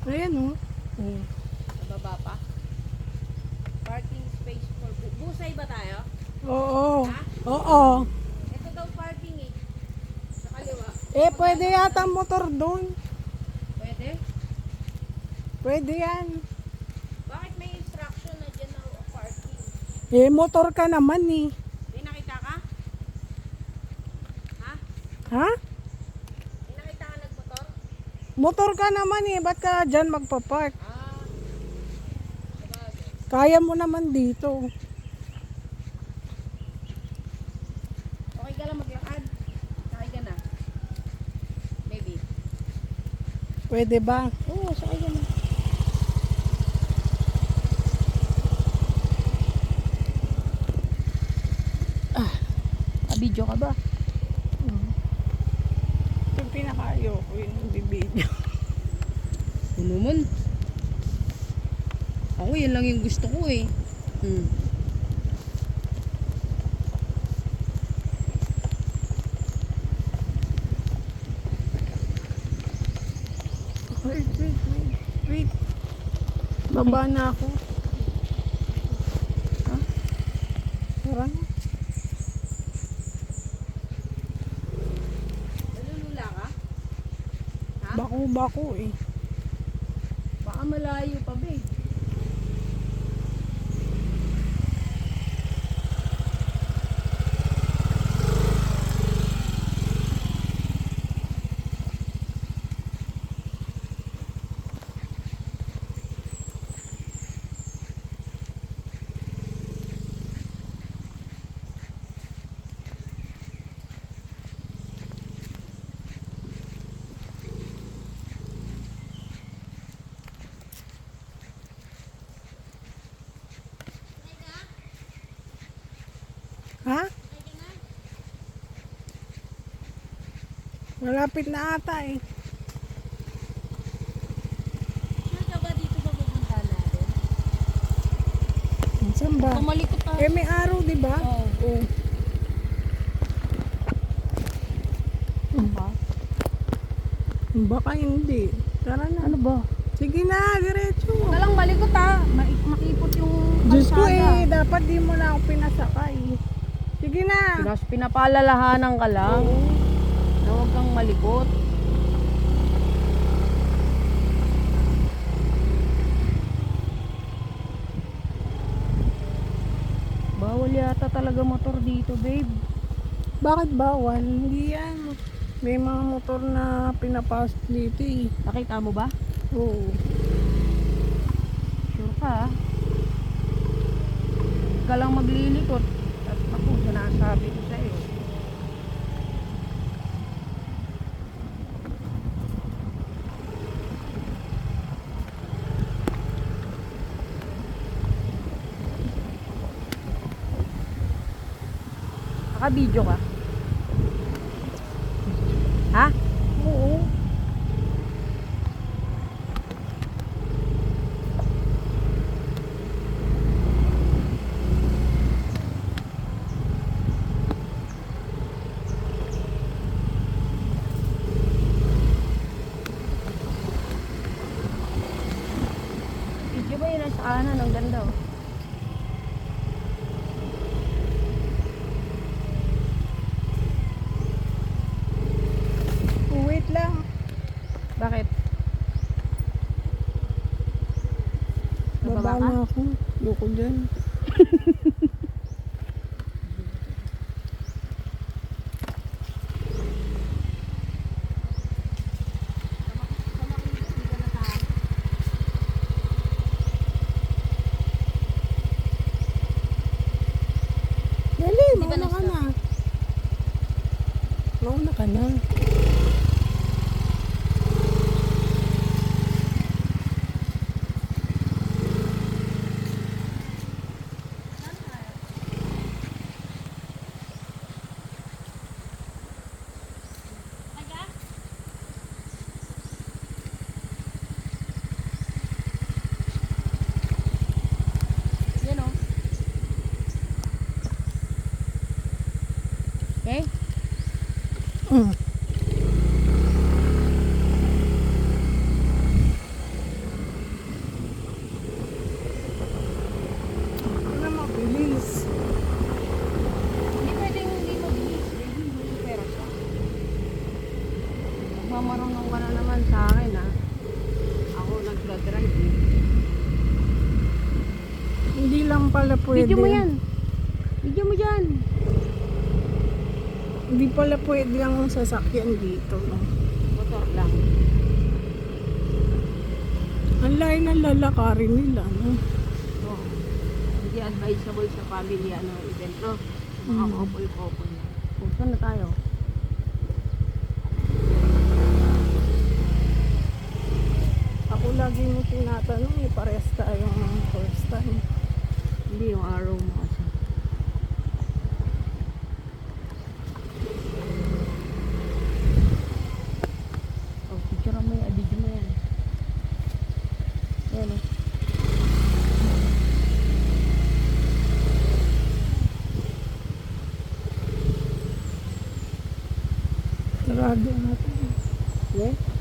Ayan o. Oh. Sa baba pa. Parking space for busay ba tayo? Oo. Ha? Oo. Ito daw parking eh. Sa kaliwa. Pwede yata motor doon. Pwede? Pwede yan. Bakit may instruction na dyan na parking? Motor ka naman eh. May nakita ka? Ha? Ha? May nakita ka nagmotor? Motor ka naman eh. Ba't ka dyan magpapark? Sabagay. Kaya mo naman dito. Okay ka lang maglakad? Sakay ka na? Maybe. Pwede ba? Oo, sakay ka na. Video ka ba? Ito pinakayo ko yung bibidyo. Ano naman? Ako yan lang yung gusto ko eh. Wait. Baba na ako. Ha? Tara na. Nalulula ka? Ha? Bako eh. Baka malayo pa ba eh. Ha? Malapit na ata eh. Sure ka ba dito ba pupunta natin? Saan ba? Pumalikot pa. May araw, di ba? Oo. Oo. Ba? Baka hindi. Tara na. Ano ba? Sige na, diretso. Huwag ka lang malikot ha. Makipot yung Diyos ko kalsada. dapat di mo na ako pinasakay. Sige na. Pinapaalalahanan ka lang na huwag kang malikot. Bawal yata talaga motor dito, babe. Bakit bawal? Hindi yan. May mga motor na pinapasok dito eh. Nakita mo ba? Oo. Sure ka ha? Huwag ka lang maglilikot. At ako, sinasabi ko sa'yo. Naka-video ka? Ha? Oo. Video ba yun ang sa kanan? Ang ganda oh. Wait lang. Bakit? Baba Bababa ka? na ako. Loko dyan. Dali, Di ba mauna ka na-stop? na. Mauna ka na. Yan oh. Okay? Nagmamarunong ka na naman sa akin, ha? Ako nagdadrive, eh. Hindi lang pala pwede. Video mo yan. Video mo dyan. Hindi pala pwede ang sasakyan dito. No? Motor lang. Ang layo ng lalakarin nila. No? So, hindi advisable sa family, ano, event, no? Mga couple-couple na. Puso na tayo. Ako lagi mo tinatanong, parehas tayong first time. Hindi yung araw mo kasi. Oh, picture mo yan. Video mo yan. Yan, oh. Sarado natin. Yeah?